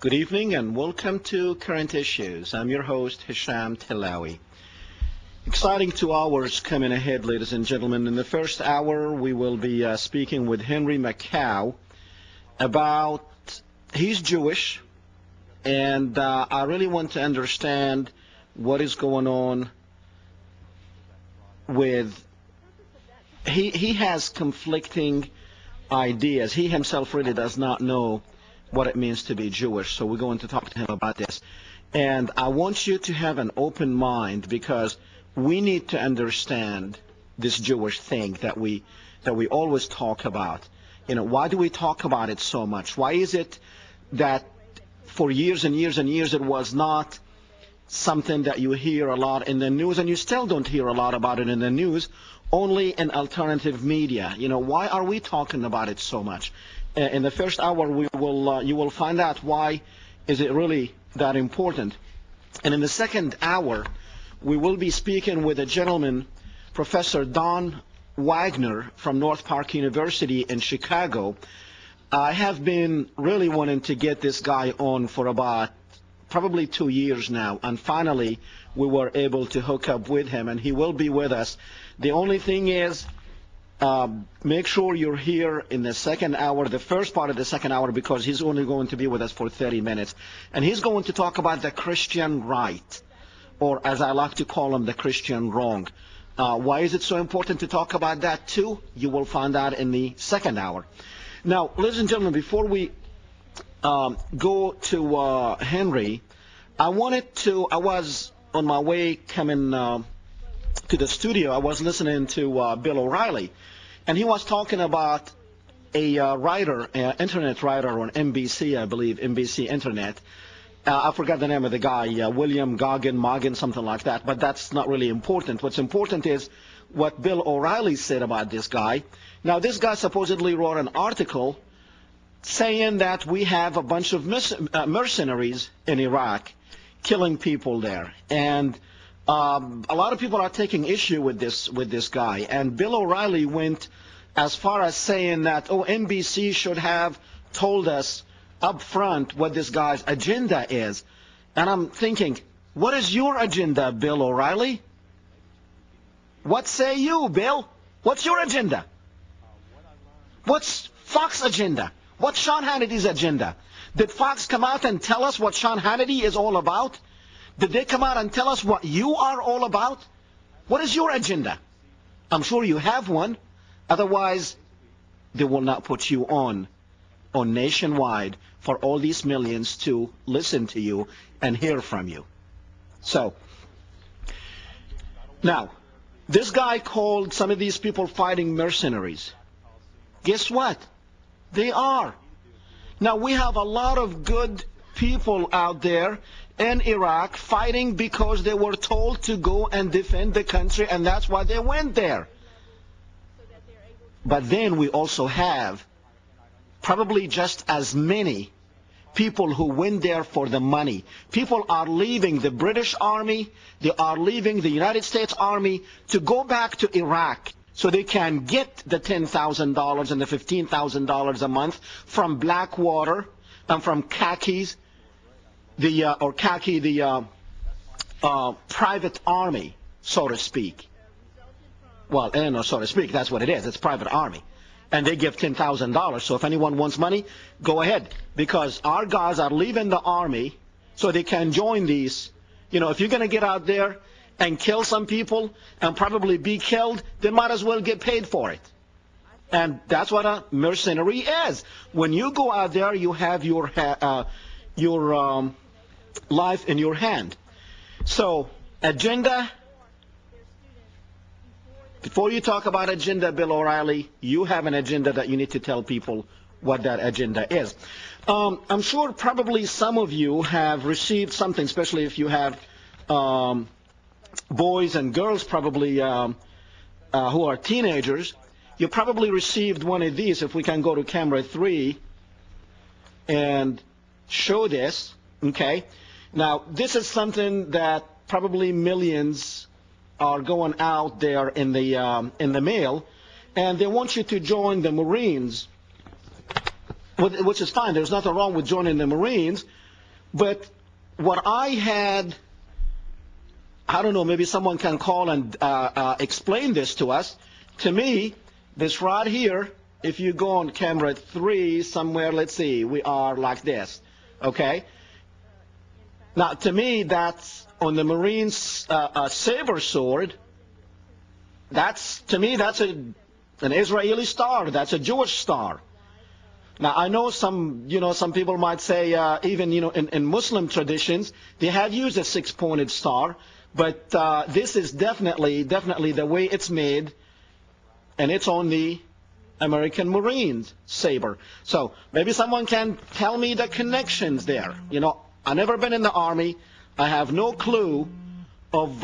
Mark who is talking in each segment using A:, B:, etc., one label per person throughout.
A: Good evening and welcome to Current Issues. I'm your host, Hisham Tilawi. Exciting 2 hours coming ahead, ladies and gentlemen. In the first hour, we will be speaking with Henry Makow about, he's Jewish, and I really want to understand what is going on with, he has conflicting ideas. He himself really does not know what it means to be Jewish. So we're going to talk to him about this. And I want you to have an open mind because we need to understand this Jewish thing that we always talk about. You know, why do we talk about it so much? Why is it that for years and years and years it was not something that you hear a lot in the news, and you still don't hear a lot about it in the news, only in alternative media? You know, why are we talking about it so much? In the first hour, you will find out why is it really that important. And in the second hour, we will be speaking with a gentleman, Professor Don Wagner from North Park University in Chicago. I have been really wanting to get this guy on for about probably 2 years now, and finally we were able to hook up with him, and he will be with us. The only thing is, make sure you're here in the second hour, the first part of the second hour, because he's only going to be with us for 30 minutes. And he's going to talk about the Christian right, or as I like to call them, the Christian wrong. Why is it so important to talk about that too? You will find out in the second hour. Now, ladies and gentlemen, before we go to Henry, I was on my way coming to the studio. I was listening to Bill O'Reilly, and he was talking about a writer, internet writer on NBC, I believe, NBC Internet. I forgot the name of the guy, William Goggin, something like that, but that's not really important. What's important is what Bill O'Reilly said about this guy. Now, this guy supposedly wrote an article saying that we have a bunch of mercenaries in Iraq killing people there, and a lot of people are taking issue with this guy. And Bill O'Reilly went as far as saying that, NBC should have told us up front what this guy's agenda is. And I'm thinking, what is your agenda, Bill O'Reilly? What say you, Bill? What's your agenda? What's Fox's agenda? What's Sean Hannity's agenda? Did Fox come out and tell us what Sean Hannity is all about? Did they come out and tell us what you are all about? What is your agenda? I'm sure you have one. Otherwise, they will not put you on nationwide for all these millions to listen to you and hear from you. So, now, this guy called some of these people fighting mercenaries. Guess what? They are. Now, we have a lot of good people out there in Iraq fighting because they were told to go and defend the country, and that's why they went there. But then we also have probably just as many people who went there for the money. People are leaving the British Army, they are leaving the United States Army to go back to Iraq so they can get the $10,000 and the $15,000 a month from Blackwater and from khakis, the private army, so to speak. Well, no, so to speak, that's what it is. It's private army. And they give $10,000. So if anyone wants money, go ahead. Because our guys are leaving the army so they can join these. You know, if you're going to get out there and kill some people and probably be killed, then might as well get paid for it. And that's what a mercenary is. When you go out there, you have your life in your hand. So, agenda. Before you talk about agenda, Bill O'Reilly, you have an agenda that you need to tell people what that agenda is. I'm sure probably some of you have received something, especially if you have boys and girls probably who are teenagers. You probably received one of these. If we can go to camera 3 and show this, okay? Now, this is something that probably millions are going out there in the mail, and they want you to join the Marines, which is fine. There's nothing wrong with joining the Marines. But what I had, I don't know, maybe someone can call and explain this to us. To me, this right here, if you go on camera 3 somewhere, let's see, we are like this, okay? Now, to me, that's on the Marines' saber sword. To me, that's an Israeli star. That's a Jewish star. Now, I know some people might say, even, in Muslim traditions, they have used a 6-pointed star, but this is definitely the way it's made, and it's on the American Marines saber. So maybe someone can tell me the connections there. I've never been in the Army. I have no clue of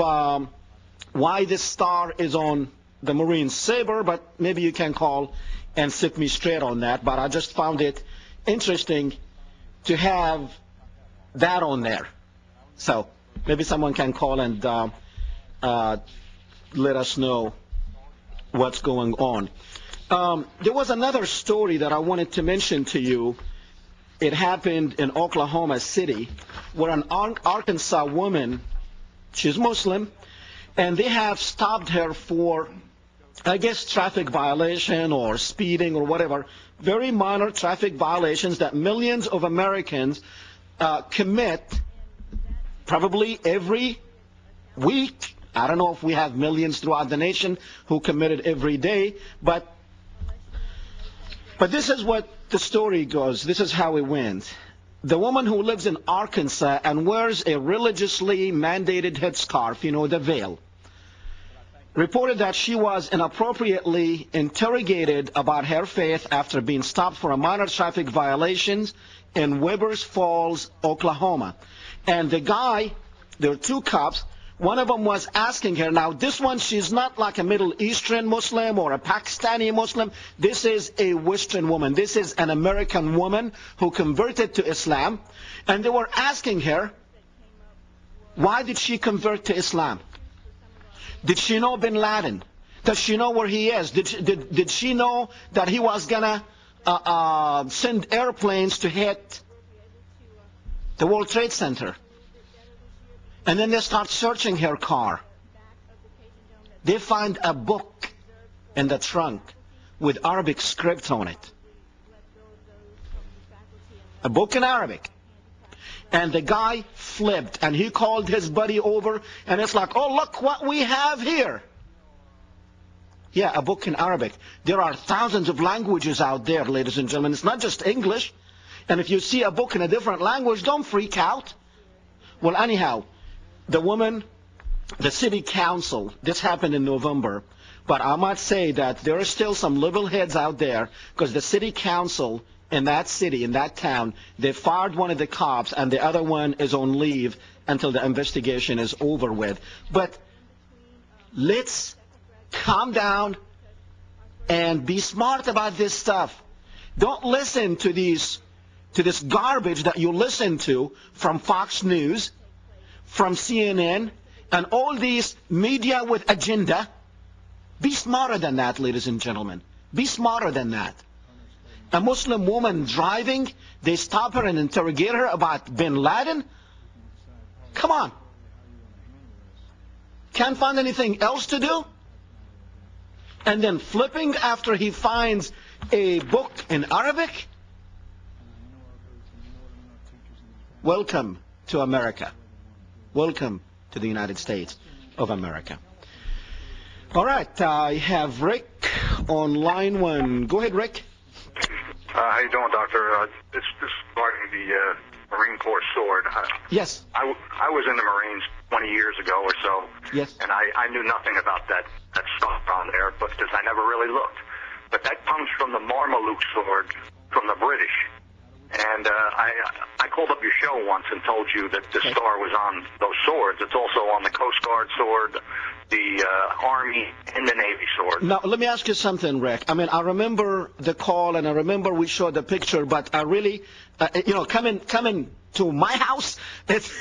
A: why this star is on the Marine saber, but maybe you can call and set me straight on that. But I just found it interesting to have that on there. So maybe someone can call and let us know what's going on. There was another story that I wanted to mention to you. It happened in Oklahoma City, where an Arkansas woman, she's Muslim, and they have stopped her for, I guess, traffic violation or speeding or whatever, very minor traffic violations that millions of Americans commit probably every week. I don't know if we have millions throughout the nation who commit it every day, but this is what the story goes. This is how it went. The woman who lives in Arkansas and wears a religiously mandated headscarf, the veil, reported that she was inappropriately interrogated about her faith after being stopped for a minor traffic violation in Webbers Falls, Oklahoma. And the guy, there were 2 cops, one of them was asking her, now this one, she's not like a Middle Eastern Muslim or a Pakistani Muslim. This is a Western woman. This is an American woman who converted to Islam. And they were asking her, why did she convert to Islam? Did she know bin Laden? Does she know where he is? Did she know that he was going to send airplanes to hit the World Trade Center? And then they start searching her car. They find a book in the trunk with Arabic script on it. A book in Arabic. And the guy flipped, and he called his buddy over, and it's like, oh, look what we have here. Yeah, a book in Arabic. There are thousands of languages out there, ladies and gentlemen. It's not just English. And if you see a book in a different language, don't freak out. Well, anyhow, the woman, the city council, this happened in November, But I might say that there are still some liberal heads out there, because the city council in that city, in that town, they fired one of the cops and the other one is on leave until the investigation is over with. But let's calm down and be smart about this stuff. Don't listen to this garbage that you listen to from Fox News, from CNN, and all these media with agenda. Be smarter than that, ladies and gentlemen. Be smarter than that. A Muslim woman driving, they stop her and interrogate her about bin Laden? Come on. Can't find anything else to do? And then flipping after he finds a book in Arabic? Welcome to America. Welcome to the United States of America. All right, I have Rick on line 1. Go ahead, Rick.
B: How you doing, Doctor? This is regarding the Marine Corps sword.
A: Yes.
B: I was in the Marines 20 years ago or so.
A: Yes.
B: And I knew nothing about that stuff on there, because I never really looked. But that comes from the Marmaluke sword from the British. And I called up your show once and told you that the star was on those swords. It's also on the Coast Guard sword, the Army, and the Navy sword.
A: Now, let me ask you something, Rick. I mean, I remember the call, and I remember we showed the picture, but I really, coming to my house, it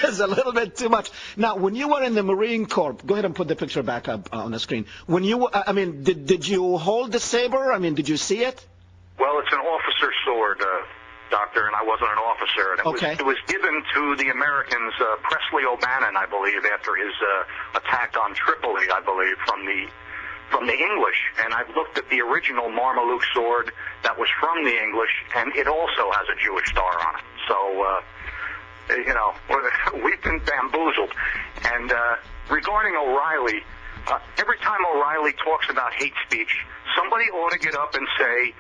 A: was a little bit too much. Now, when you were in the Marine Corps, go ahead and put the picture back up on the screen. When you, did you hold the saber? I mean, did you see it?
B: Well, it's an officer sword, Doctor, and I wasn't an officer. And it was given to the Americans, Presley O'Bannon, I believe, after his attack on Tripoli, I believe, from the English. And I've looked at the original Marmaluke sword that was from the English, and it also has a Jewish star on it. So, we've been bamboozled. And regarding O'Reilly, every time O'Reilly talks about hate speech, somebody ought to get up and say,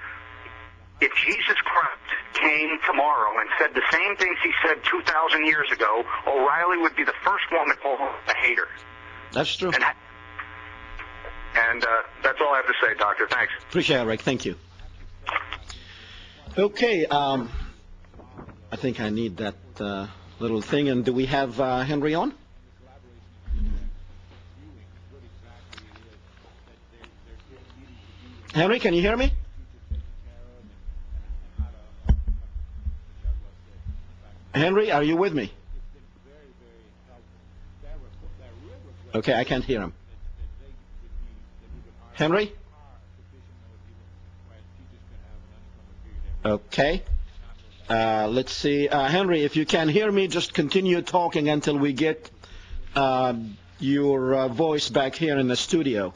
B: if Jesus Christ came tomorrow and said the same things he said 2,000 years ago, O'Reilly would be the first one to call him a hater.
A: That's true.
B: And that's all I have to say, Doctor. Thanks.
A: Appreciate it, Rick. Thank you. Okay. I think I need that little thing. And do we have Henry on? Henry, can you hear me? Henry, are you with me? Okay, I can't hear him. Henry? Okay. Let's see. Henry, if you can hear me, just continue talking until we get your voice back here in the studio.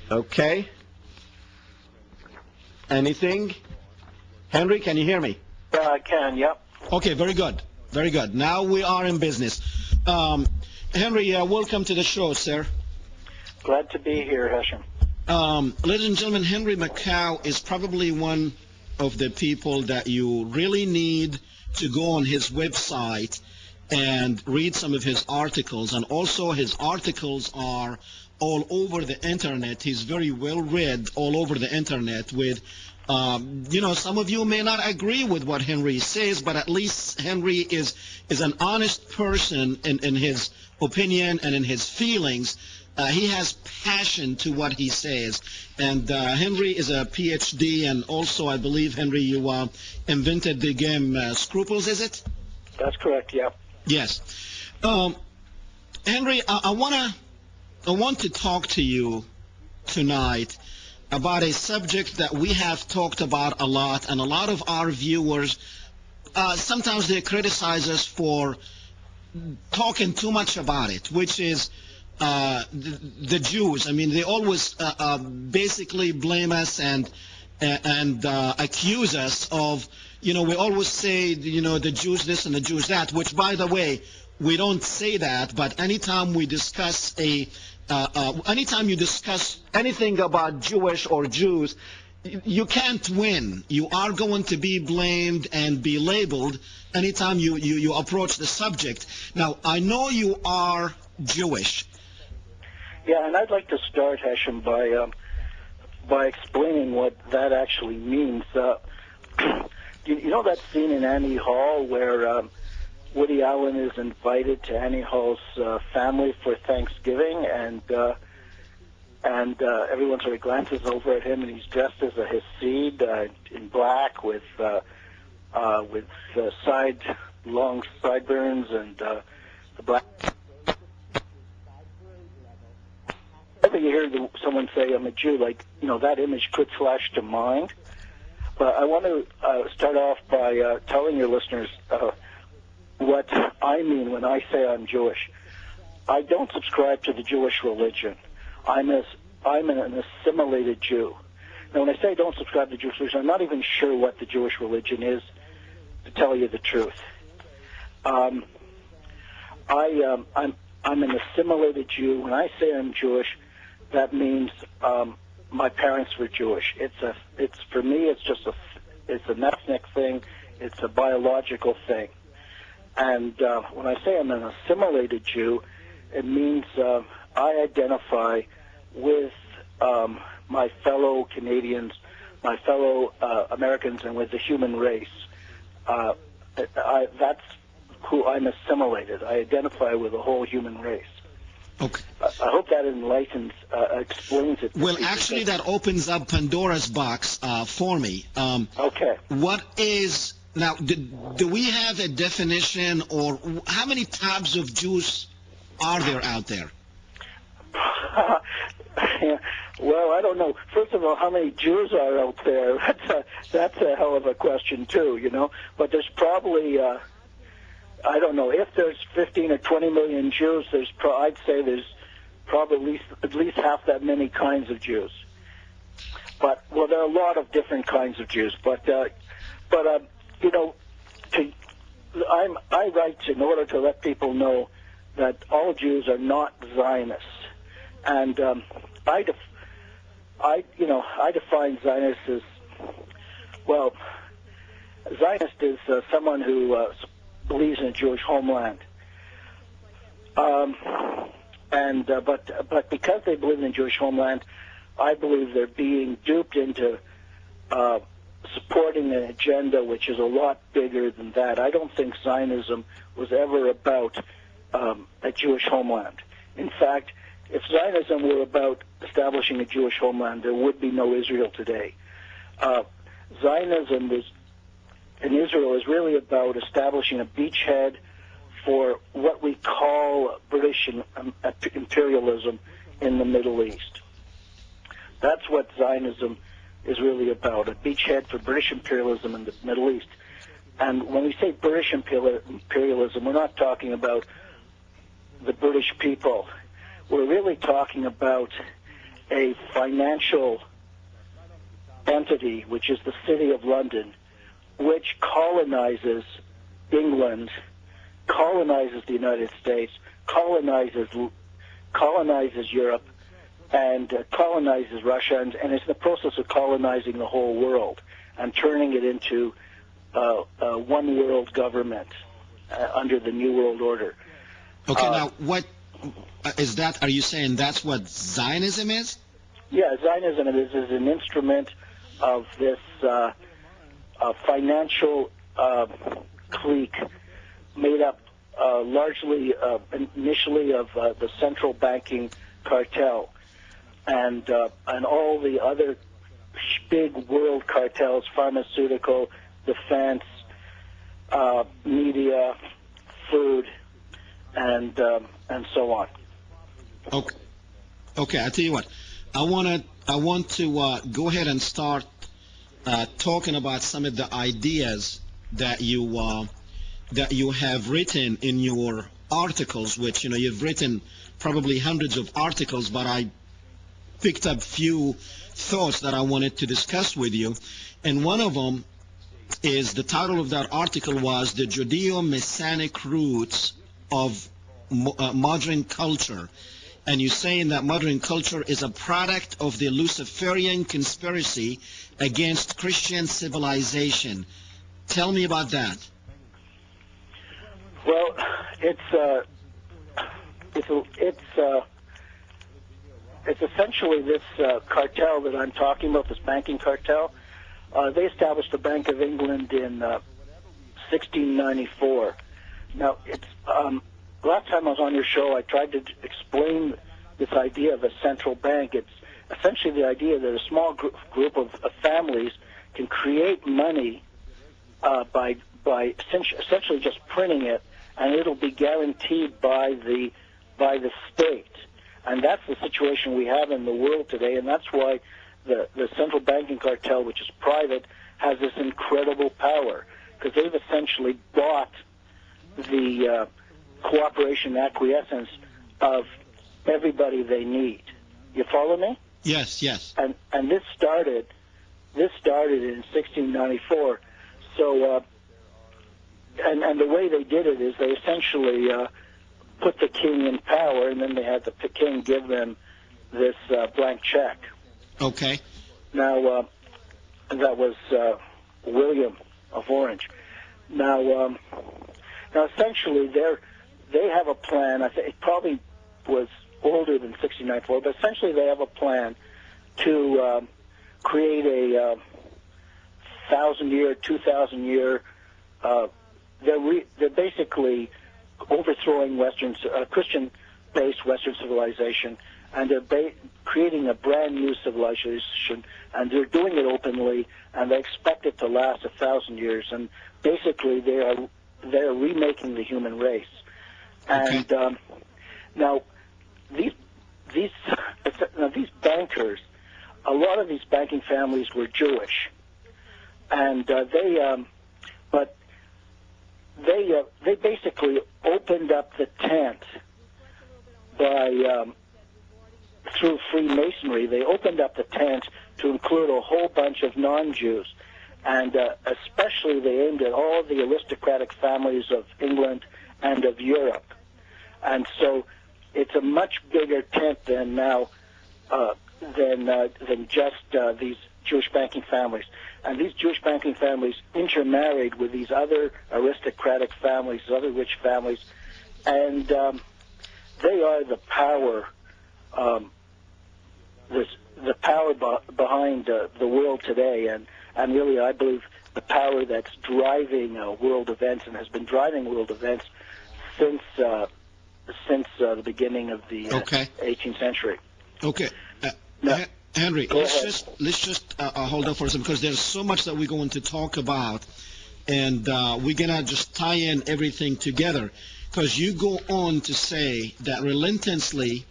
A: Okay. Anything? Henry, can you hear me?
C: Yeah, I can, yep.
A: Okay, very good. Very good. Now we are in business. Henry, welcome to the show, sir.
C: Glad to be here, Hesham.
A: Ladies and gentlemen, Henry Makow is probably one of the people that you really need to go on his website and read some of his articles. And also his articles are all over the internet. He's very well read all over the internet with some of you may not agree with what Henry says, but at least Henry is an honest person in his opinion and in his feelings. He has passion to what he says. And Henry is a PhD, and also I believe, Henry, you invented the game Scruples, is it?
C: That's correct, yeah.
A: Yes. Henry, I want to talk to you tonight about a subject that we have talked about a lot, and a lot of our viewers, sometimes they criticize us for talking too much about it, which is the Jews. I mean, they always basically blame us and accuse us of, we always say, the Jews this and the Jews that, which, by the way, we don't say that, but anytime we discuss anytime you discuss anything about Jewish or Jews, you can't win. You are going to be blamed and be labeled anytime you approach the subject. Now, I know you are Jewish.
C: Yeah, and I'd like to start, Hashem, by explaining what that actually means. You know that scene in Annie Hall where Woody Allen is invited to Annie Hall's family for Thanksgiving, and everyone sort of glances over at him, and he's dressed as a Hasid in black with long sideburns and the black. Whenever you hear someone say, "I'm a Jew," like, that image could flash to mind. But I want to start off by telling your listeners what I mean when I say I'm Jewish. I don't subscribe to the Jewish religion. I'm an assimilated Jew. Now, when I say I don't subscribe to the Jewish religion, I'm not even sure what the Jewish religion is, to tell you the truth. I'm an assimilated Jew. When I say I'm Jewish, that means my parents were Jewish. For me, it's an ethnic thing. It's a biological thing. And when I say I'm an assimilated Jew, it means I identify with my fellow Canadians, my fellow Americans, and with the human race. That's who I'm assimilated. I identify with the whole human race.
A: Okay.
C: I hope that enlightens, explains it.
A: Well, actually, that opens up Pandora's box for me.
C: Okay.
A: What is now? Do we have a definition, or how many types of Jews are there out there?
C: Well, I don't know. First of all, how many Jews are out there? That's a hell of a question too, But there's probably I don't know, if there's 15 or 20 million Jews. I'd say there's probably at least half that many kinds of Jews. But there are a lot of different kinds of Jews. I write in order to let people know that all Jews are not Zionists, and I define Zionist as, well, Zionist is someone who believes in a Jewish homeland. But because they believe in a Jewish homeland, I believe they're being duped into supporting an agenda which is a lot bigger than that. I don't think Zionism was ever about a Jewish homeland. In fact, if Zionism were about establishing a Jewish homeland, there would be no Israel today. Zionism in Israel is really about establishing a beachhead for what we call British imperialism in the Middle East. That's what Zionism is really about, a beachhead for British imperialism in the Middle East. And when we say British imperialism, we're not talking about the British people. We're really talking about a financial entity, which is the City of London, which colonizes England, colonizes the United States, colonizes Europe, and colonizes Russia, and is in the process of colonizing the whole world and turning it into a one-world government under the New World Order.
A: Okay, now what is that? Are you saying that's what Zionism is?
C: Yeah, Zionism is an instrument of this financial clique made up largely initially of the central banking cartel and all the other big world cartels, pharmaceutical, defense, media, food, and so on.
A: Okay. I tell you what, I want to go ahead and start talking about some of the ideas that you have written in your articles, which you've written probably hundreds of articles, but I picked up few thoughts that I wanted to discuss with you, and one of them is, the title of that article was "The Judeo-Messianic Roots of Modern Culture," and you're saying that modern culture is a product of the Luciferian conspiracy against Christian civilization. Tell me about that.
C: Well, it's essentially this cartel that I'm talking about, this banking cartel. They established the Bank of England in 1694. Now, it's last time I was on your show, I tried to explain this idea of a central bank. It's essentially the idea that a small group of families can create money by essentially just printing it, and it'll be guaranteed by the state. And that's the situation we have in the world today, and that's why the central banking cartel, which is private, has this incredible power, because they've essentially bought the cooperation and acquiescence of everybody they need. You follow me?
A: Yes, yes.
C: And this started in 1694. So, and the way they did it is they essentially put the king in power, and then they had the king give them this blank check.
A: Okay.
C: Now, that was William of Orange. Now essentially, they have a plan. I think it probably was older than 1694, but essentially they have a plan to create a 1,000-year, 2,000-year. They're basically overthrowing Christian-based Western civilization, and they're creating a brand new civilization, and they're doing it openly, and they expect it to last 1,000 years. And basically, they're remaking the human race. And now these bankers, a lot of these banking families were Jewish, and they basically opened up the tent by through Freemasonry. They opened up the tent to include a whole bunch of non-Jews, and especially they aimed at all the aristocratic families of England and of Europe. And so it's a much bigger tent than now than just these Jewish banking families. And these Jewish banking families intermarried with these other aristocratic families, other rich families, and they are the power, the power behind the world today, and really I believe the power that's driving world events and has been driving world events since the beginning of the 18th century.
A: Okay. Now, Henry, let's just hold on for a second, because there's so much that we're going to talk about, and we're going to just tie in everything together, because you go on to say that relentlessly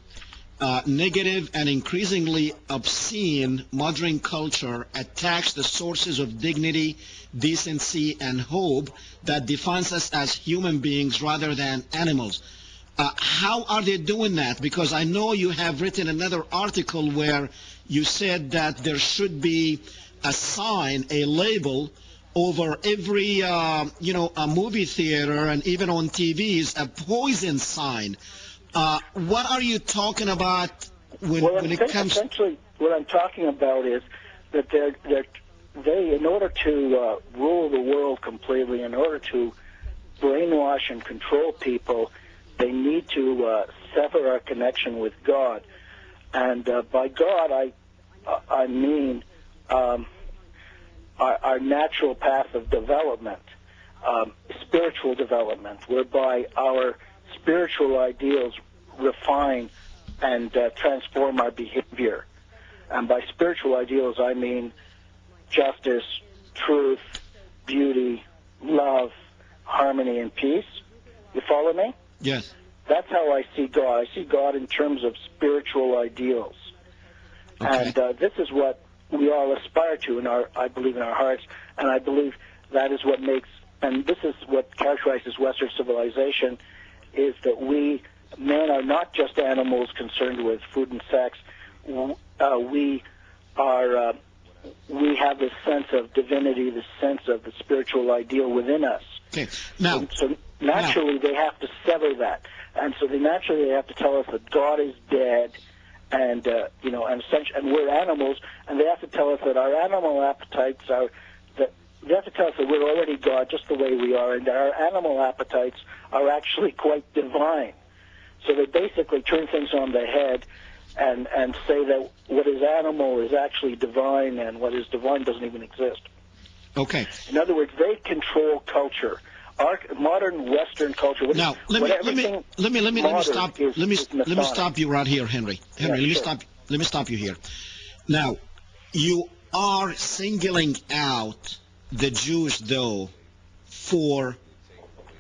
A: negative and increasingly obscene modern culture attacks the sources of dignity, decency, and hope that defines us as human beings rather than animals. How are they doing that? Because I know you have written another article where you said that there should be a sign, a label over every, a movie theater and even on TVs, a poison sign. What are you talking about when it comes?
C: Essentially, what I'm talking about is that they, in order to rule the world completely, in order to brainwash and control people, they need to sever our connection with God. And by God, I mean our natural path of development, spiritual development, whereby our spiritual ideals refine and transform our behavior. And by spiritual ideals, I mean justice, truth, beauty, love, harmony, and peace. You follow me?
A: Yes.
C: That's how I see God. I see God in terms of spiritual ideals. Okay. And this is what we all aspire to, I believe, in our hearts, and I believe that is what makes, and this is what characterizes Western civilization, is that men are not just animals concerned with food and sex. We have this sense of divinity, this sense of the spiritual ideal within us.
A: Okay. Now,
C: so naturally, they have to sever that. And so they have to tell us that God is dead, and and we're animals, and they have to tell us that our animal appetites they have to tell us that we're already God, just the way we are, and that our animal appetites are actually quite divine. So they basically turn things on the head, and say that what is animal is actually divine and what is divine doesn't even exist.
A: Okay.
C: In other words, they control culture. Our modern Western culture.
A: Now, let me stop you right here, Henry. Let me stop you here. Now, you are singling out the Jews, though, for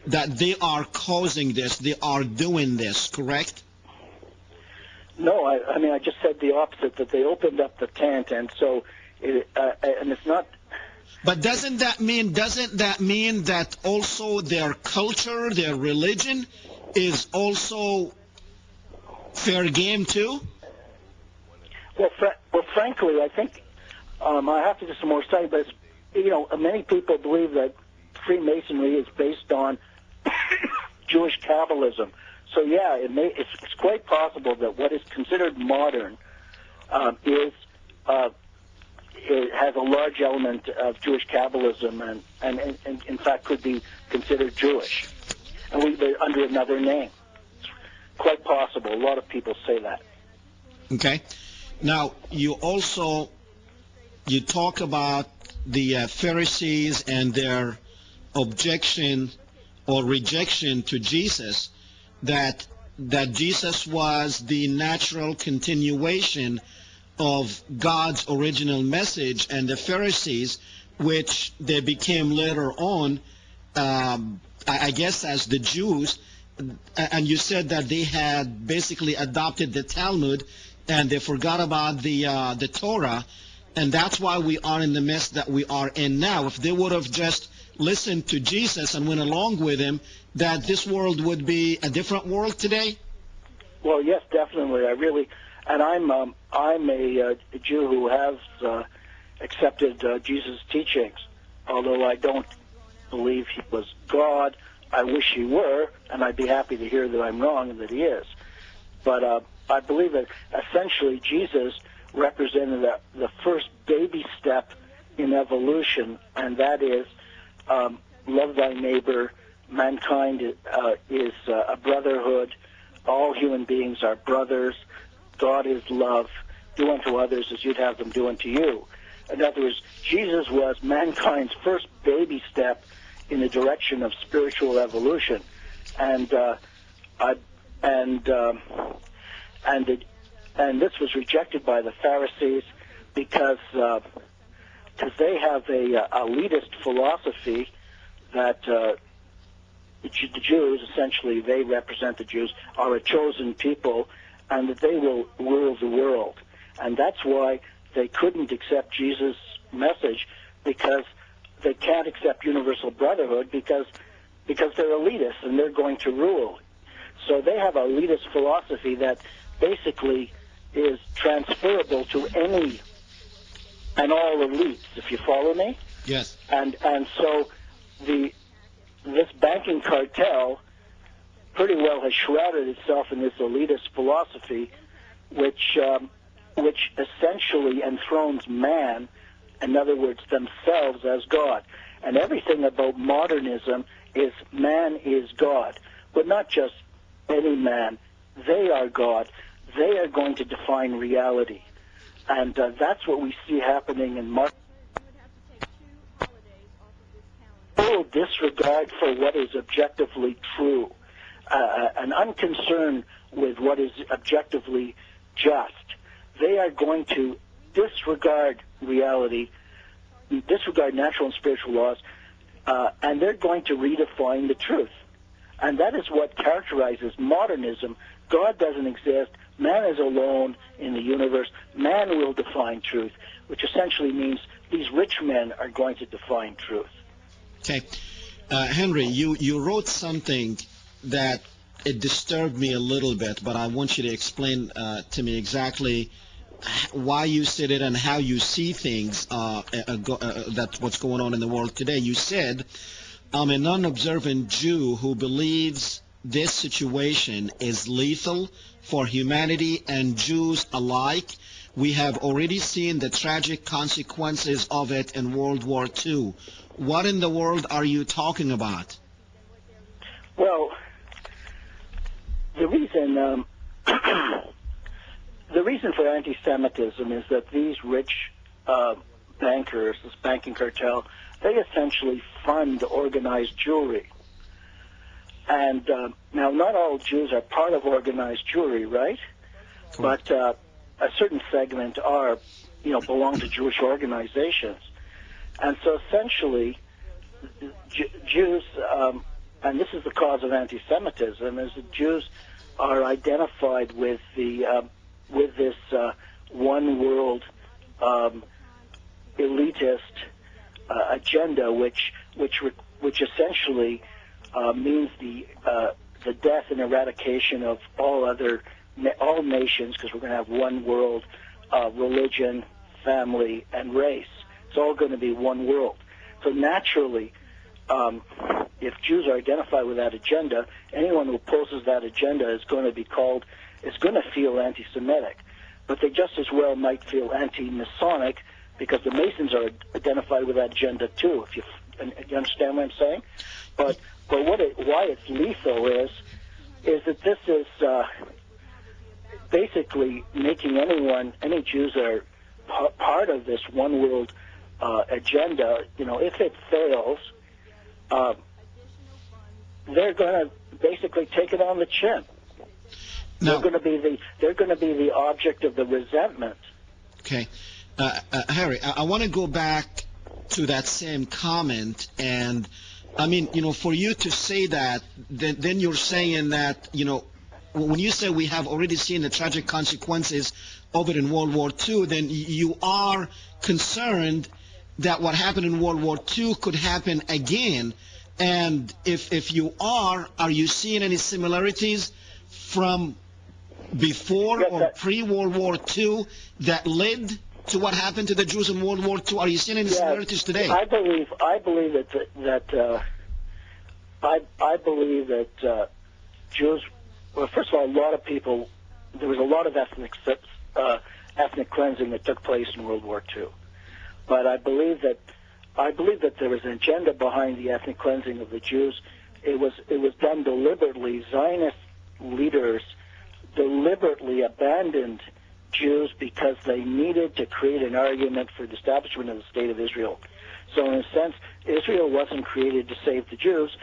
A: that they are causing this, they are doing this, correct?
C: No, I mean I just said the opposite, that they opened up the tent, and so and it's not.
A: But doesn't that mean that also their culture, their religion, is also fair game too?
C: Well, frankly, I think I have to do some more study, but many people believe that Freemasonry is based on Jewish Kabbalism. So yeah, it's quite possible that what is considered modern it has a large element of Jewish Kabbalism and in fact could be considered Jewish, and they're under another name. It's quite possible. A lot of people say that.
A: Okay. Now, you talk about the Pharisees and their objection or rejection to Jesus, that Jesus was the natural continuation of God's original message, and the Pharisees, which they became later on, I guess as the Jews, and you said that they had basically adopted the Talmud and they forgot about the Torah, and that's why we are in the mess that we are in now. If they would have just listened to Jesus and went along with him, that this world would be a different world today?
C: Well, yes, definitely. And I'm a Jew who has accepted Jesus' teachings, although I don't believe he was God. I wish he were, and I'd be happy to hear that I'm wrong and that he is. But I believe that essentially Jesus represented the first baby step in evolution, and that is love thy neighbor. Mankind is a brotherhood. All human beings are brothers. God is love. Do unto others as you'd have them do unto you. In other words, Jesus was mankind's first baby step in the direction of spiritual evolution, and this was rejected by the Pharisees because they have a elitist philosophy that the Jews, essentially, they represent the Jews, are a chosen people, and that they will rule the world. And that's why they couldn't accept Jesus' message, because they can't accept universal brotherhood because they're elitists and they're going to rule. So they have a elitist philosophy that basically is transferable to any and all elites, if you follow me.
A: Yes.
C: And so this banking cartel pretty well has shrouded itself in this elitist philosophy, which essentially enthrones man, in other words, themselves as God. And everything about modernism is man is God, but not just any man. They are God. They are going to define reality. And that's what we see happening in Mark. Total disregard for what is objectively true, an unconcern with what is objectively just. They are going to disregard reality, disregard natural and spiritual laws, and they're going to redefine the truth. And that is what characterizes modernism. God doesn't exist. Man is alone in the universe. Man will define truth, which essentially means these rich men are going to define truth.
A: Okay. Henry, you wrote something that it disturbed me a little bit, but I want you to explain to me exactly why you said it and how you see things, that's what's going on in the world today. You said, I'm a non-observant Jew who believes this situation is lethal for humanity and Jews alike. We have already seen the tragic consequences of it in World War II. What in the world are you talking about?
C: Well, the the reason for anti-Semitism is that these rich bankers, this banking cartel, they essentially fund organized Jewry. And now, not all Jews are part of organized Jewry, right? But a certain segment are, belong to Jewish organizations. And so essentially, Jews, and this is the cause of anti-Semitism, is that Jews are identified with this one world elitist agenda, which essentially means the death and eradication of all nations, because we're going to have one world, religion, family, and race. It's all going to be one world. So naturally, if Jews are identified with that agenda, anyone who opposes that agenda is going to feel anti-Semitic. But they just as well might feel anti-Masonic, because the Masons are identified with that agenda too. If you understand what I'm saying? But why it's lethal is that this is basically making any Jews that are part of this one world agenda, if it fails, they're going to basically take it on the chin. No. They're going to be the object of the resentment.
A: Okay, Harry, I want to go back to that same comment, and I mean, for you to say that, then you're saying that, when you say we have already seen the tragic consequences of it in World War II, then you are concerned that what happened in World War II could happen again. And if you are you seeing any similarities from before or pre-World War II that led to what happened to the Jews in World War II? Are you seeing any similarities today?
C: I believe that Jews. Well, first of all, there was a lot of ethnic cleansing that took place in World War II. But I believe that there was an agenda behind the ethnic cleansing of the Jews. It was done deliberately. Zionist leaders deliberately abandoned Jews because they needed to create an argument for the establishment of the State of Israel. So in a sense, Israel wasn't created to save the Jews.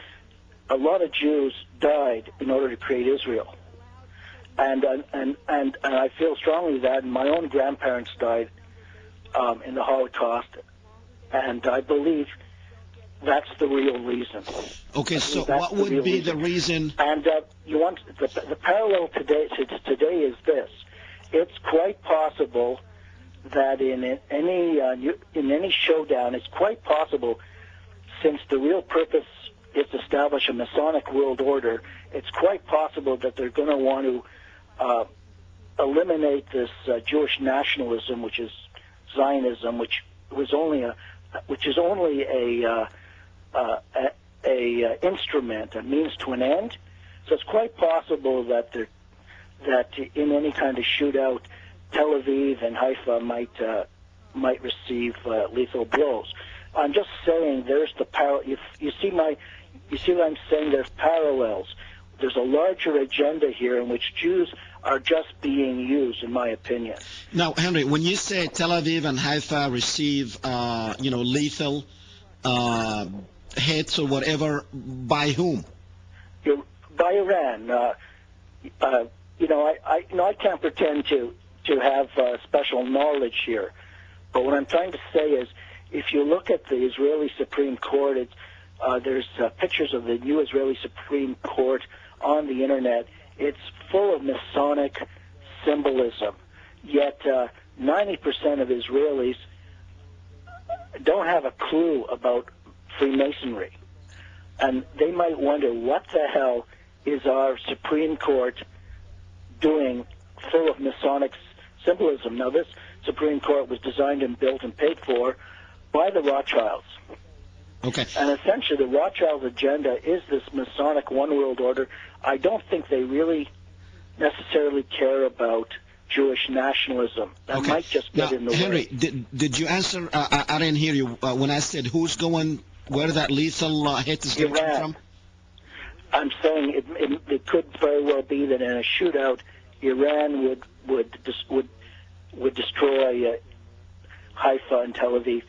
C: A lot of Jews died in order to create Israel. And I feel strongly that my own grandparents died in the Holocaust, and I believe that's the real reason.
A: Okay, so what would be the reason?
C: And you want the parallel today is this: it's quite possible that in any showdown, it's quite possible, since the real purpose is to establish a Masonic world order, it's quite possible that they're going to want to eliminate this Jewish nationalism, which is Zionism, which is only a instrument, a means to an end. So it's quite possible that in any kind of shootout, Tel Aviv and Haifa might receive lethal blows. I'm just saying there's the parallel. You see what I'm saying? There's parallels. There's a larger agenda here in which Jews are just being used, in my opinion.
A: Now, Henry, when you say Tel Aviv and Haifa receive, lethal hits or whatever, by whom?
C: By Iran. I can't pretend to have special knowledge here, but what I'm trying to say is, if you look at the Israeli Supreme Court, there's pictures of the new Israeli Supreme Court on the internet. It's full of Masonic symbolism, yet 90% of Israelis don't have a clue about Freemasonry. And they might wonder, what the hell is our Supreme Court doing full of Masonic symbolism? Now, this Supreme Court was designed and built and paid for by the Rothschilds.
A: Okay.
C: And essentially, the Rothschilds' agenda is this Masonic one world order. I don't think they really necessarily care about Jewish nationalism. That might just get in the
A: Henry,
C: way.
A: did you answer? I didn't hear you when I said who's going, where that lethal hit is going to come from?
C: I'm saying it could very well be that in a shootout, Iran would destroy Haifa and Tel Aviv.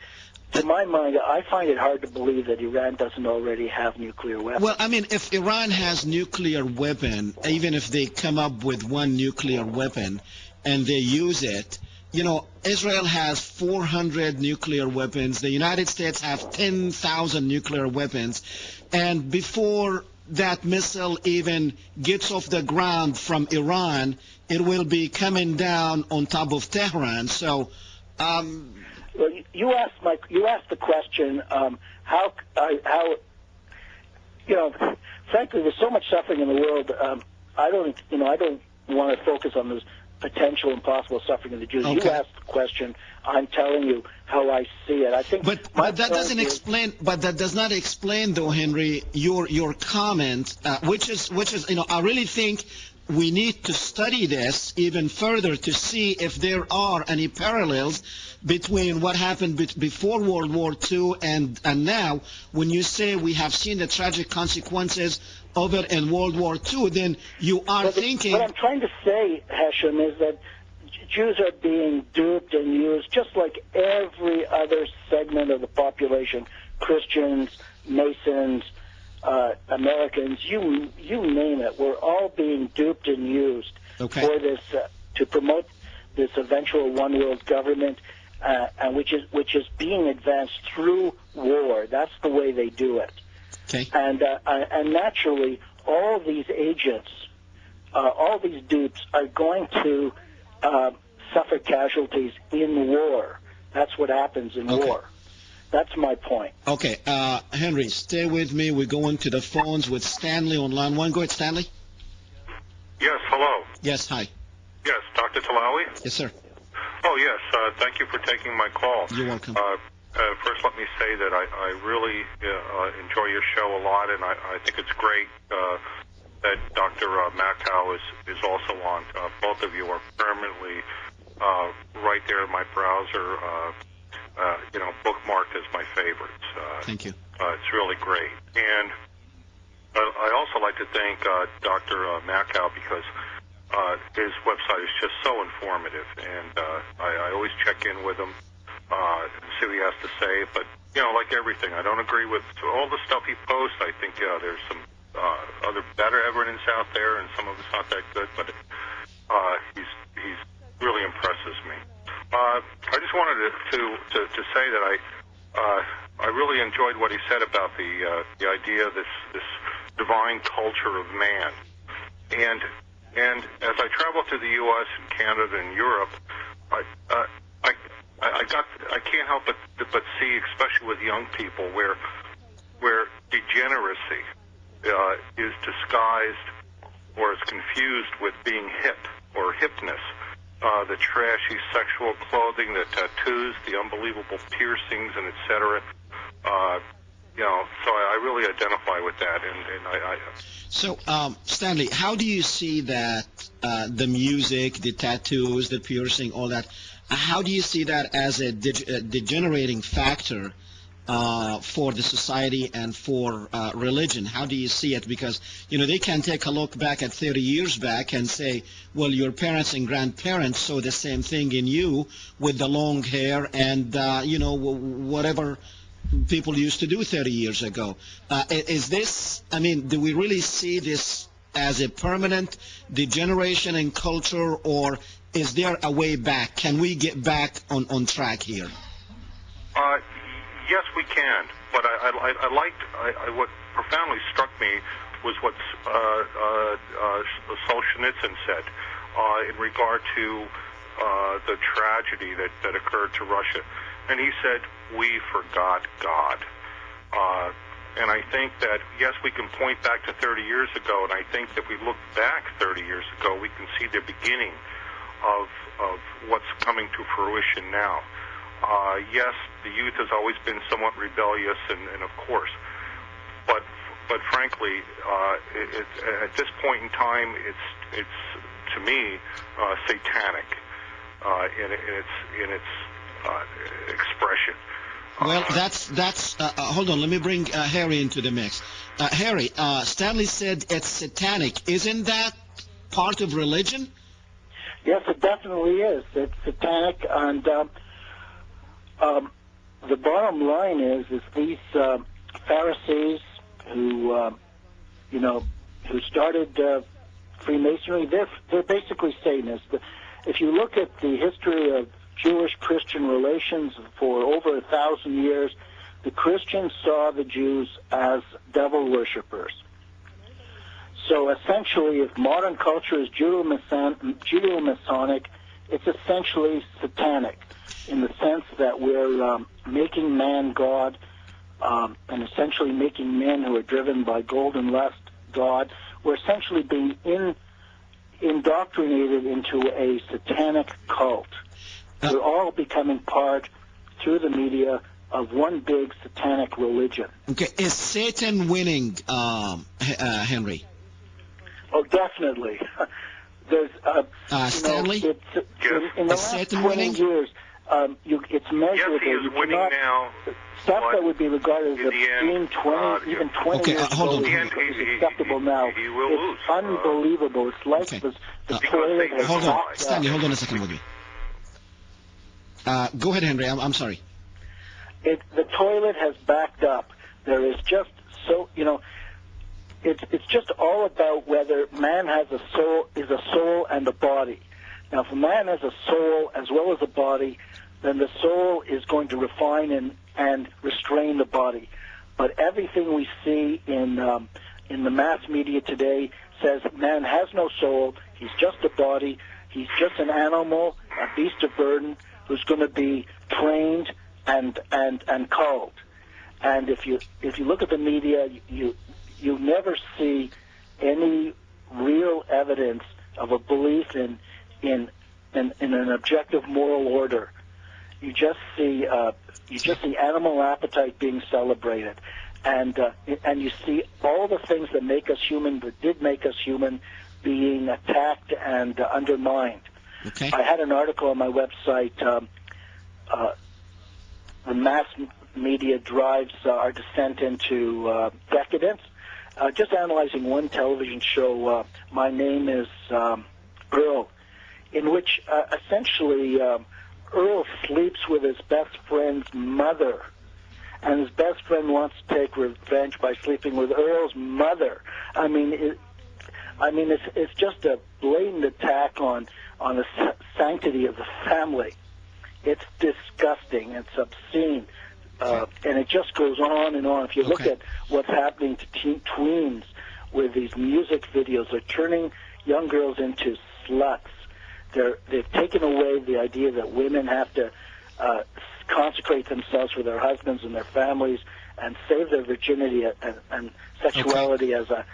C: To my mind, I find it hard to believe that Iran doesn't already have nuclear weapons.
A: Well, I mean, if Iran has nuclear weapon, even if they come up with one nuclear weapon and they use it, you know, Israel has 400 nuclear weapons. The United States have 10,000 nuclear weapons. And before that missile even gets off the ground from Iran, it will be coming down on top of Tehran. So,
C: well, you asked the question, how, you know, frankly, there's so much suffering in the world. I don't want to focus on this potential and possible suffering of the Jews.
A: Okay.
C: You asked the question. I'm telling you how I see it. I think,
A: but that doesn't explain. But that does not explain, though, Henry, your comment, which is, you know, I really think we need to study this even further to see if there are any parallels between what happened before World War II and now. When you say we have seen the tragic consequences of it in World War II, then you are thinking...
C: What I'm trying to say, Hashem, is that Jews are being duped and used just like every other segment of the population, Christians, Masons, Americans, you name it. We're all being duped and used for this to promote this eventual one world government, and which is being advanced through war. That's the way they do it.
A: Okay.
C: And naturally, all these agents, all these dupes, are going to suffer casualties in war. That's what happens in war. That's my point.
A: Okay, Henry, stay with me. We're going to the phones with Stanley on line one. Go ahead, Stanley.
B: Yes, hello.
A: Yes, hi.
B: Yes, Dr. Talawi?
A: Yes, sir.
B: Oh, yes, thank you for taking my call.
A: You're welcome.
B: First, let me say that I really enjoy your show a lot, and I think it's great that Dr. Makow is also on. Both of you are permanently right there in my browser, bookmarked as my favorites.
A: Thank you.
B: It's really great. And I also like to thank Dr. Makow because his website is just so informative, and I always check in with him and see what he has to say. But, you know, like everything, I don't agree with all the stuff he posts. I think there's some other better evidence out there, and some of it's not that good, but he's really impresses me. I just wanted to say that I really enjoyed what he said about the idea of this divine culture of man. And as I travel to the U.S. and Canada and Europe, I can't help but see, especially with young people, where degeneracy is disguised or is confused with being hip or hipness. The trashy sexual clothing, the tattoos, the unbelievable piercings, and etc. So I really identify with that.
A: So, Stanley, how do you see that the music, the tattoos, the piercing, all that, how do you see that as a degenerating factor for the society and for religion? How do you see it? Because, you know, they can take a look back at 30 years back and say, well, your parents and grandparents saw the same thing in you with the long hair and, whatever people used to do 30 years ago. Is this, I mean, do we really see this as a permanent degeneration in culture, or is there a way back? Can we get back on track here?
B: Yes, we can. But what profoundly struck me was what Solzhenitsyn said in regard to the tragedy that occurred to Russia. And he said, we forgot God. And I think that, yes, we can point back to 30 years ago, and I think that if we look back 30 years ago, we can see the beginning of what's coming to fruition now. Yes, the youth has always been somewhat rebellious, and of course, but frankly, at this point in time, it's to me satanic in its expression.
A: Well, that's hold on. Let me bring Harry into the mix. Harry, Stanley said it's satanic. Isn't that part of religion?
C: Yes, it definitely is. It's satanic, and the bottom line is these Pharisees who, who started Freemasonry, they're basically Satanists. If you look at the history of Jewish-Christian relations for over 1,000 years, the Christians saw the Jews as devil worshippers. So essentially, if modern culture is Judeo-Masonic, it's essentially satanic in the sense that we're making man God and essentially making men who are driven by gold and lust God. We're essentially being indoctrinated into a satanic cult. We're all becoming part, through the media, of one big satanic religion.
A: Okay, is Satan winning, Henry?
C: Oh, definitely. There's,
A: Stanley?
C: In the last 20 years, it's measurable.
B: Yes, he is winning now.
C: Stuff that would be regarded as obscene 20, even 20 years ago is acceptable now.
B: He will
C: it's
B: lose.
C: Unbelievable. It's like the toilet has
A: Hold on. Stanley, hold on a second with me. Go ahead, Henry. I'm sorry.
C: The toilet has backed up. There is just it's just all about whether man has a soul and a body. Now, if a man has a soul as well as a body, then the soul is going to refine and restrain the body. But everything we see in the mass media today says man has no soul. He's just a body. He's just an animal, a beast of burden, who's going to be trained and culled. And if you look at the media, you never see any real evidence of a belief in an objective moral order. You just see animal appetite being celebrated, and you see all the things that make us human, that did make us human, being attacked and undermined.
A: Okay.
C: I had an article on my website. The mass media drives our descent into decadence. Just analyzing one television show, My Name is Earl, in which essentially Earl sleeps with his best friend's mother, and his best friend wants to take revenge by sleeping with Earl's mother. I mean, it's just a blatant attack on the sanctity of the family. It's disgusting. It's obscene. And it just goes on and on. If you look at what's happening to tweens with these music videos, they're turning young girls into sluts. They've taken away the idea that women have to consecrate themselves for their husbands and their families and save their virginity and sexuality as a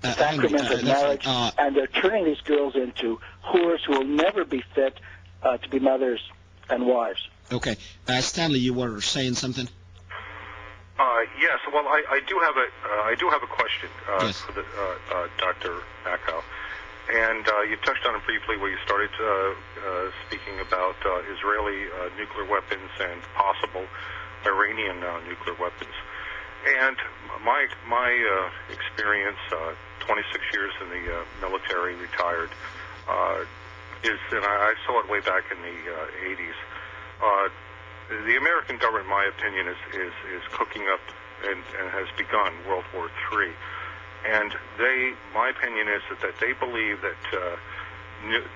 C: sacrament of marriage. And they're turning these girls into whores who will never be fit to be mothers and wives.
A: Okay, Stanley, you were saying something.
B: Yes. Well, I do have a question for the, Dr. Makow, and you touched on it briefly where you started speaking about Israeli nuclear weapons and possible Iranian nuclear weapons. And my experience, 26 years in the military, retired, is, and I saw it way back in the 80s. The American government, in my opinion, is cooking up and has begun World War III. And my opinion is that they believe that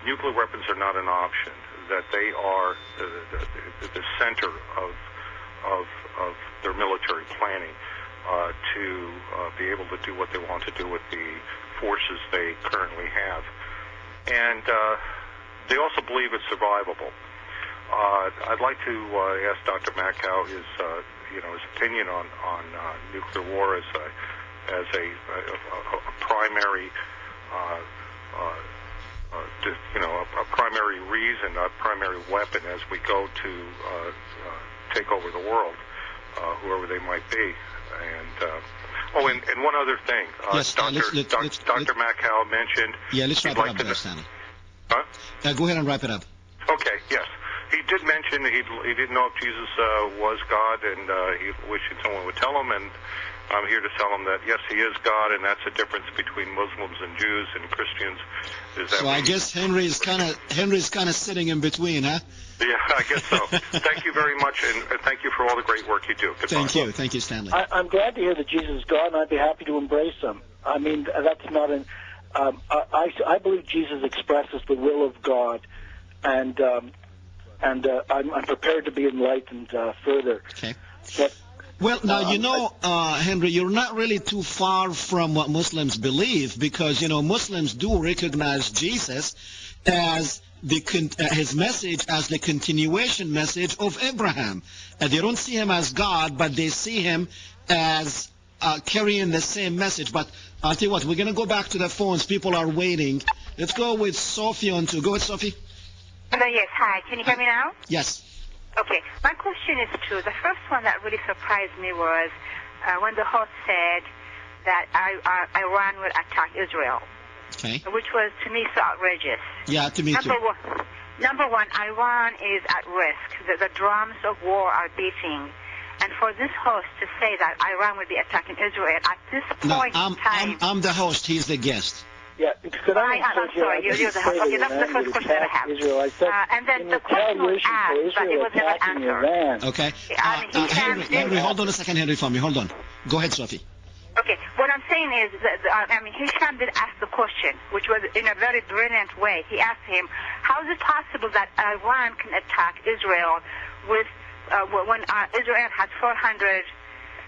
B: nuclear weapons are not an option, that they are the center of their military planning to be able to do what they want to do with the forces they currently have. And they also believe it's survivable. I'd like to ask Dr. Makow his opinion on nuclear war as a primary, a primary reason, a primary weapon as we go to take over the world, whoever they might be. And and one other thing,
A: yes,
B: Dr. Makow mentioned.
A: Yeah, let's wrap it up there, Stanley.
B: Huh?
A: Go ahead and wrap it up.
B: Okay, yes.
D: He did mention he didn't know if Jesus was God, and he wished someone would tell him, and I'm here to tell him that, yes, he is God, and that's the difference between Muslims and Jews and Christians. Is that
A: so I guess Henry's kind of sitting in between, huh?
D: Yeah, I guess so. Thank you very much, and thank you for all the great work you do. Goodbye.
A: Thank you, Stanley.
C: I'm glad to hear that Jesus is God, and I'd be happy to embrace him. I mean, that's not an. I believe Jesus expresses the will of God, and I'm prepared to be enlightened further.
A: Okay.
C: But,
A: well, now, Henry, you're not really too far from what Muslims believe, because, Muslims do recognize Jesus as his message as the continuation message of Abraham. They don't see him as God, but they see him as carrying the same message. But I'll tell you what, we're going to go back to the phones. People are waiting. Let's go with Sophie on two. Go with Sophie.
E: Hello, yes, hi. Can you hear me now?
A: Yes.
E: Okay. My question is two. The first one that really surprised me was when the host said that Iran would attack Israel.
A: Okay.
E: Which was, to me, so outrageous.
A: Yeah, to me too.
E: Number one, Iran is at risk. The drums of war are beating. And for this host to say that Iran would be attacking Israel at this point in time...
A: I'm the host. He's the guest.
C: Yeah,
E: I'm sorry, you're the host. Okay, that's the first question that I have. And then the question was asked, but it was never answered.
A: Okay. Henry, hold on a second, Henry, for me. Hold on. Go ahead, Sophie.
E: Okay, what I'm saying is that, Hisham did ask the question, which was in a very brilliant way. He asked him, how is it possible that Iran can attack Israel with when Israel had 400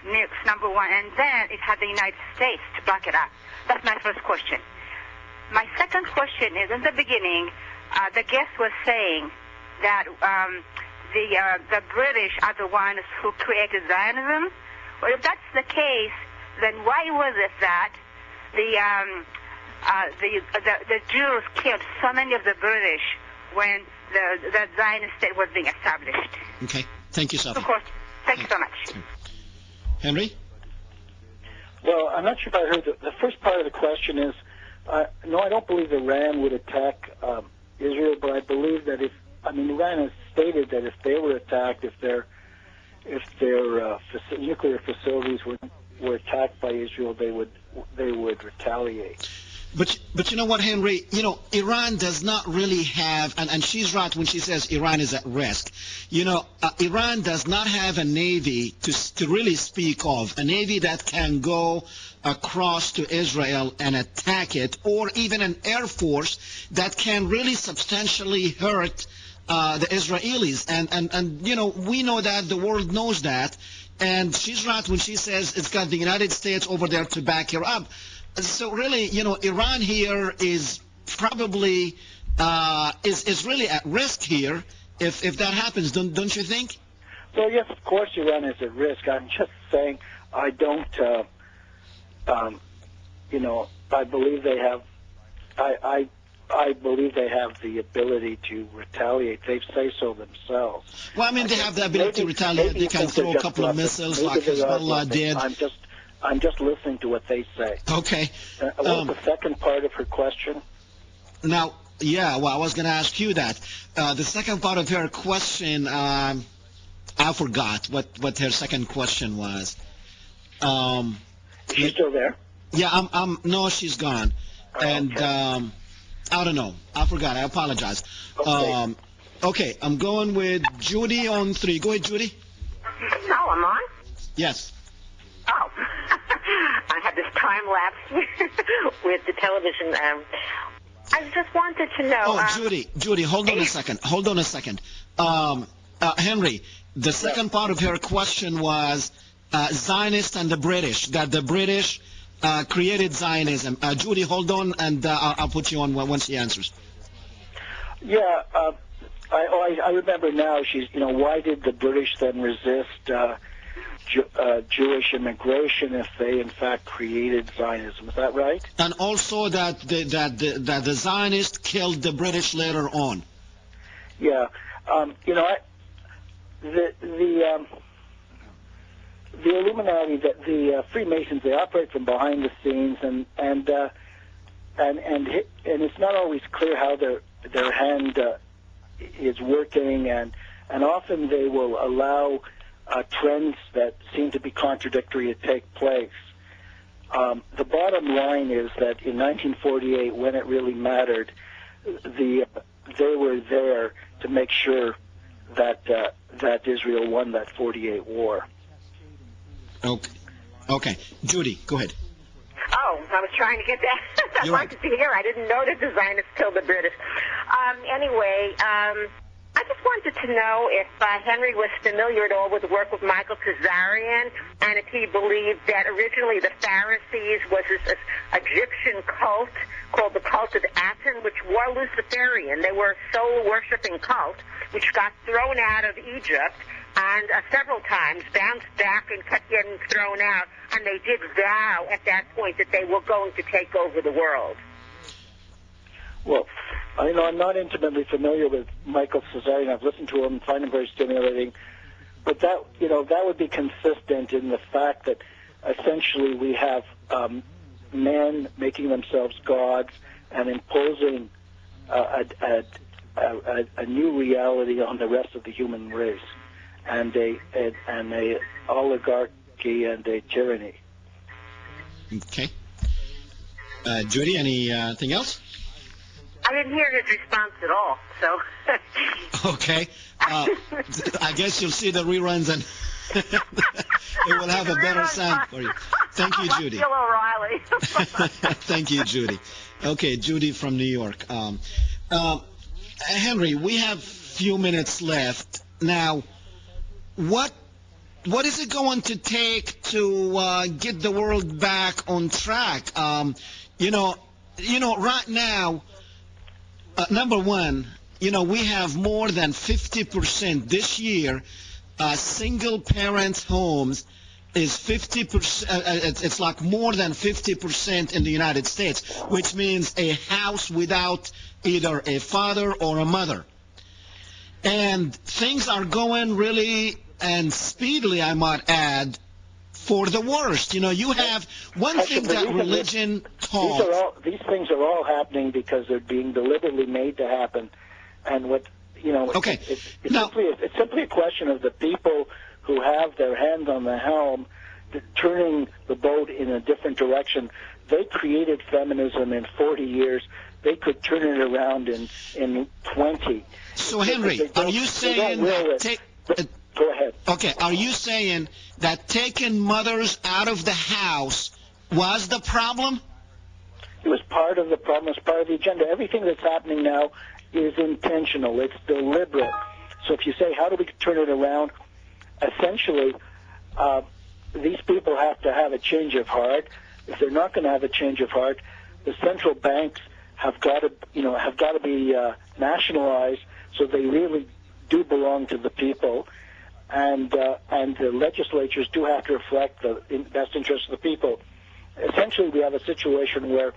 E: nukes, number one, and then it had the United States to back it up? That's my first question. My second question is, in the beginning, the guest was saying that the British are the ones who created Zionism. Well, if that's the case, then why was it that the Jews killed so many of the British when the Zionist state was being established?
A: Okay. Thank you, Sophie.
E: Of course. Thank you so much.
A: Henry?
C: Well, I'm not sure if I heard the first part of the question is, no, I don't believe Iran would attack Israel, but I believe that Iran has stated that if they were attacked, if their nuclear facilities were attacked by Israel, they would retaliate.
A: But you know what, Henry? Iran does not really have, and she's right when she says Iran is at risk. Iran does not have a navy to really speak of, a navy that can go across to Israel and attack it, or even an air force that can really substantially hurt the Israelis. And we know that, the world knows that. And she's right when she says it's got the United States over there to back her up. So really, Iran here is probably is really at risk here if that happens. Don't you think?
C: Well, yes, of course Iran is at risk. I'm just saying I don't. I believe they have. I believe they have the ability to retaliate. They say so themselves.
A: Well, they have the ability to retaliate. They can throw a couple of missiles like Hezbollah did.
C: I'm just listening to what they say.
A: Okay.
C: What was the second part of her question?
A: Now, I was going to ask you that. The second part of her question, I forgot what her second question was.
C: She's still there?
A: Yeah, no, she's gone. And I don't know. I forgot. I apologize. Okay, I'm going with Judy on 3. Go ahead, Judy.
F: Oh, I'm on?
A: Yes.
F: Oh, I had this time lapse with the television. I just wanted to know.
A: Oh, Judy, hold on a second. Henry, the second part of her question was Zionist and the British, that the British created Zionism. Judy, hold on, and I'll put you on once she answers.
C: Yeah, I remember now. She's, why did the British then resist Jewish immigration if they in fact created Zionism? Is that right?
A: And also that the Zionists killed the British later on.
C: Yeah, the Illuminati, the Freemasons, they operate from behind the scenes, and it's not always clear how their hand is working, and often they will allow trends that seem to be contradictory to take place. The bottom line is that in 1948, when it really mattered, they were there to make sure that Israel won that 48 war.
A: Okay. Judy, go ahead.
F: Oh, I was trying to get that. I'd like to see here. I didn't know the Zionists killed the British. Anyway, I just wanted to know if Henry was familiar at all with the work of Michael Kazarian, and if he believed that originally the Pharisees was this Egyptian cult called the Cult of Aten, which were Luciferian. They were a soul-worshipping cult, which got thrown out of Egypt, and several times bounced back and kept getting thrown out, and they did vow at that point that they were going to take over the world.
C: Well, I'm not intimately familiar with Michael Kazarian. I've listened to him and find him very stimulating. But that would be consistent in the fact that essentially we have men making themselves gods and imposing a new reality on the rest of the human race, and a oligarchy and a tyranny.
A: Okay. Judy, anything else?
F: I didn't hear his response at all, so...
A: Okay. I guess you'll see the reruns and it will have a better sound for you. Thank you, Judy.
F: Bill O'Reilly.
A: Thank you, Judy. Okay, Judy from New York. Henry, we have a few minutes left. Now, what is it going to take to get the world back on track? Right now, number one, we have more than 50% this year. Single-parent homes is 50%. It's like more than 50% in the United States, which means a house without either a father or a mother. And things are going really and speedily, I might add, for the worst. You have one thing that religion taught.
C: These things are all happening because they're being deliberately made to happen. And
A: okay.
C: It's simply a question of the people who have their hands on the helm turning the boat in a different direction. They created feminism in 40 years. They could turn it around in 20.
A: So, Henry, are you saying
C: go ahead.
A: Okay, are you saying that taking mothers out of the house was the problem?
C: It was part of the problem. It was part of the agenda. Everything that's happening now is intentional. It's deliberate. So if you say, how do we turn it around? Essentially, these people have to have a change of heart. If they're not going to have a change of heart, the central banks have got to be nationalized, so they really do belong to the people, and the legislatures do have to reflect the best interests of the people. Essentially, we have a situation where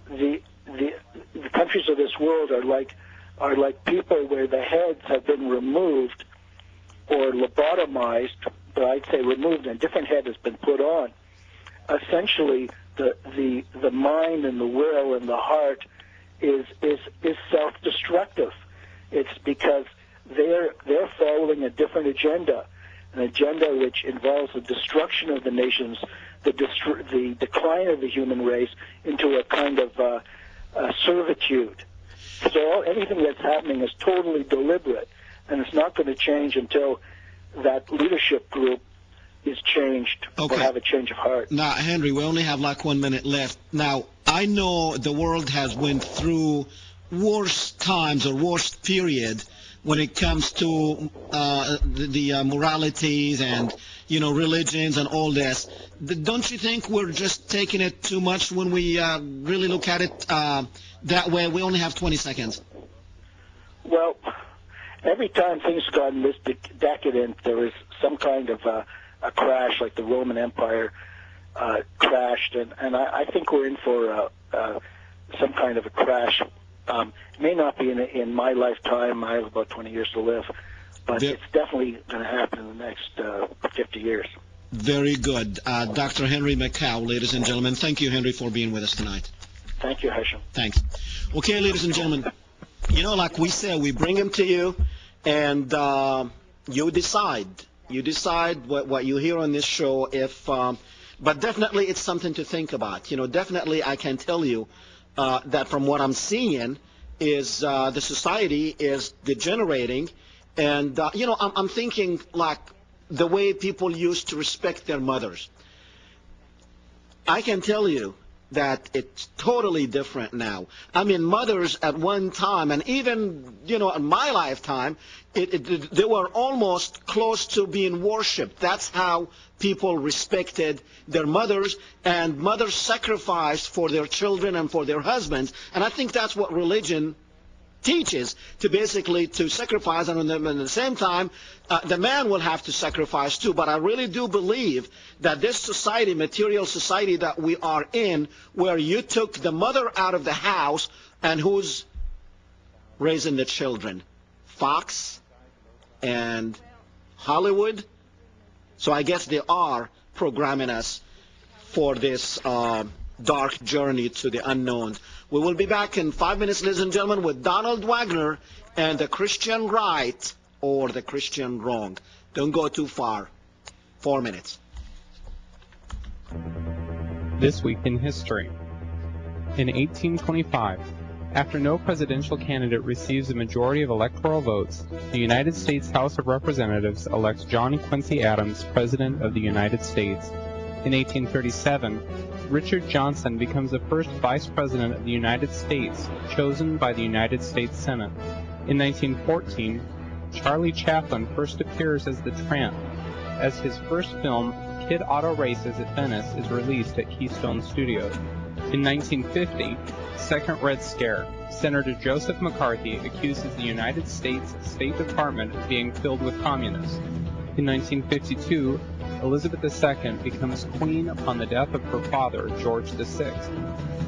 C: the countries of this world are like people where the heads have been removed or lobotomized, but I'd say removed, and a different head has been put on. Essentially, the mind and the will and the heart is self-destructive. It's because they're following a different agenda, an agenda which involves the destruction of the nations, the decline of the human race into a kind of servitude. So anything that's happening is totally deliberate, and it's not going to change until that leadership group is changed or have a change of heart.
A: Now, Henry, we only have like 1 minute left. Now, I know the world has went through worse times or worst period when it comes to the moralities and, religions and all this. Don't you think we're just taking it too much when we really look at it that way? We only have 20 seconds.
C: Well, every time things have gotten this decadent, there was some kind of a crash, like the Roman Empire crashed, and I think we're in for some kind of a crash. It may not be in my lifetime. I have about 20 years to live, but it's definitely going to happen in the next 50 years.
A: Very good. Dr. Henry Makow, ladies and gentlemen. Thank you, Henry, for being with us tonight.
C: Thank you, Hashem.
A: Thanks. Okay, ladies and gentlemen. Like we said, we bring them to you, and you decide. You decide what you hear on this show. But definitely it's something to think about. Definitely I can tell you that from what I'm seeing is the society is degenerating, and I'm thinking like the way people used to respect their mothers. I can tell you that it's totally different now. I mean, mothers at one time, and even, in my lifetime, they were almost close to being worshipped. That's how people respected their mothers, and mothers sacrificed for their children and for their husbands. And I think that's what religion teaches, to sacrifice, and at the same time, the man will have to sacrifice too. But I really do believe that this society, material society that we are in, where you took the mother out of the house, and who's raising the children? Fox and Hollywood. So I guess they are programming us for this dark journey to the unknown. We will be back in 5 minutes, ladies and gentlemen, with Donald Wagner and the Christian right or the Christian wrong. Don't go too far. 4 minutes.
G: This week in history. In 1825, after no presidential candidate receives a majority of electoral votes, the United States House of Representatives elects John Quincy Adams President of the United States. In 1837, Richard Johnson becomes the first Vice President of the United States, chosen by the United States Senate. In 1914, Charlie Chaplin first appears as the Tramp, as his first film, Kid Auto Races at Venice, is released at Keystone Studios. In 1950, Second Red Scare, Senator Joseph McCarthy accuses the United States State Department of being filled with communists. In 1952, Elizabeth II becomes queen upon the death of her father, George VI.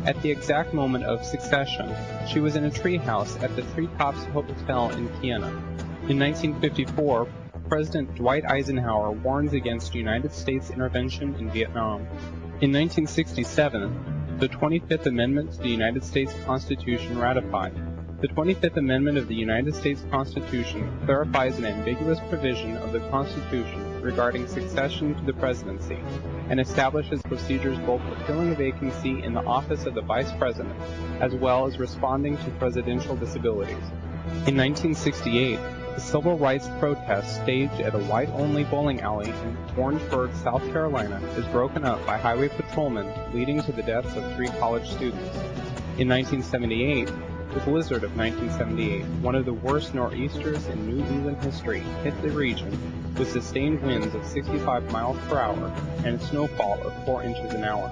G: At the exact moment of succession, she was in a treehouse at the Treetops Hotel in Vienna. In 1954, President Dwight Eisenhower warns against United States intervention in Vietnam. In 1967, the 25th Amendment to the United States Constitution ratified. The 25th Amendment of the United States Constitution clarifies an ambiguous provision of the Constitution regarding succession to the presidency, and establishes procedures both for filling a vacancy in the office of the Vice President, as well as responding to presidential disabilities. In 1968, the civil rights protest staged at a white-only bowling alley in Warrensburg, South Carolina, is broken up by highway patrolmen, leading to the deaths of 3 college students. In 1978, the blizzard of 1978, one of the worst nor'easters in New England history, hit the region with sustained winds of 65 miles per hour and a snowfall of 4 inches an hour.